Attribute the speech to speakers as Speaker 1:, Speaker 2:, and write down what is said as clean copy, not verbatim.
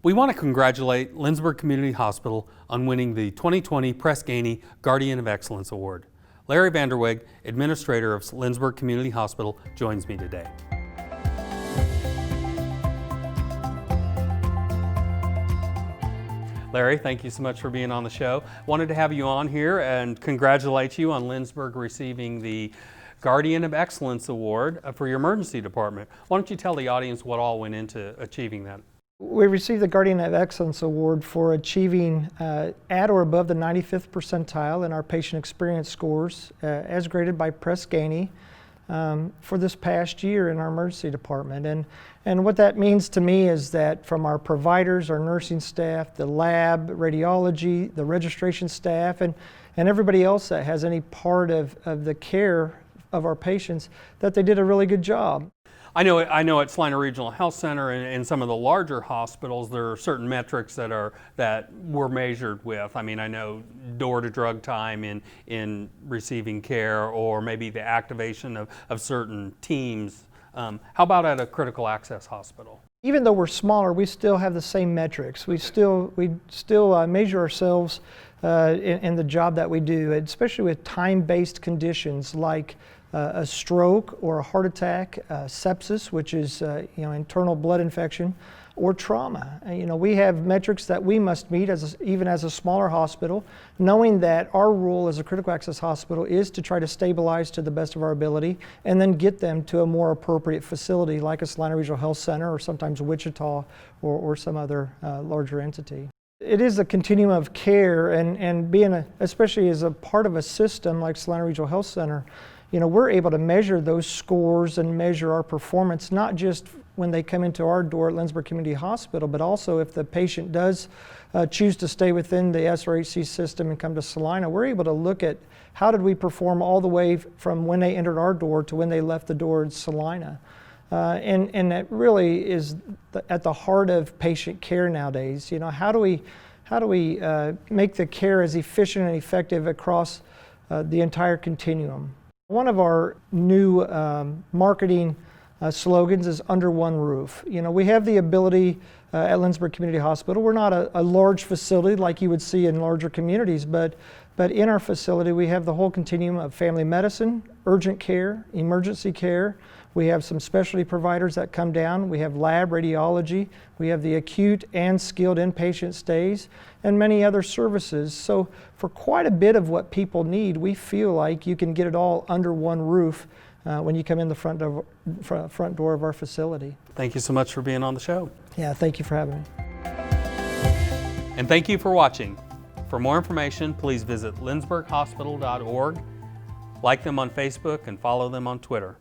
Speaker 1: We want to congratulate Lindsborg Community Hospital on winning the 2020 Press Ganey Guardian of Excellence Award. Larry Vanderweg, administrator of Lindsborg Community Hospital, joins me today. Larry, thank you so much for being on the show. Wanted to have you on here and congratulate you on Lindsborg receiving the Guardian of Excellence Award for your emergency department. Why don't you tell the audience what all went into achieving that?
Speaker 2: We received the Guardian of Excellence Award for achieving at or above the 95th percentile in our patient experience scores as graded by Press Ganey for this past year in our emergency department. And what that means to me is that from our providers, our nursing staff, the lab, radiology, the registration staff, and everybody else that has any part of the care of our patients, that they did a really good job.
Speaker 1: I know at Salina Regional Health Center and some of the larger hospitals, there are certain metrics that were measured with. I mean, I know door to drug time in receiving care, or maybe the activation of certain teams. How about at a critical access hospital?
Speaker 2: Even though we're smaller, we still have the same metrics. We still measure ourselves in the job that we do, especially with time-based conditions like a stroke or a heart attack, sepsis, which is internal blood infection, or trauma. We have metrics that we must meet even as a smaller hospital, knowing that our role as a critical access hospital is to try to stabilize to the best of our ability and then get them to a more appropriate facility like a Salina Regional Health Center or sometimes Wichita or some other larger entity. It is a continuum of care, and being especially as a part of a system like Salina Regional Health Center, we're able to measure those scores and measure our performance, not just when they come into our door at Lindsborg Community Hospital, but also if the patient does choose to stay within the SRHC system and come to Salina, we're able to look at how did we perform all the way from when they entered our door to when they left the door at Salina. And that really is at the heart of patient care nowadays. How do we make the care as efficient and effective across the entire continuum? One of our new marketing slogans is under one roof. We have the ability at Lindsborg Community Hospital. We're not a large facility like you would see in larger communities, but in our facility we have the whole continuum of family medicine, urgent care, emergency care. We have some specialty providers that come down. We have lab, radiology. We have the acute and skilled inpatient stays and many other services. So for quite a bit of what people need, we feel like you can get it all under one roof when you come in the front door of our facility.
Speaker 1: Thank you so much for being on the show.
Speaker 2: Yeah, thank you for having me.
Speaker 1: And thank you for watching. For more information, please visit lindsborghospital.org, like them on Facebook, and follow them on Twitter.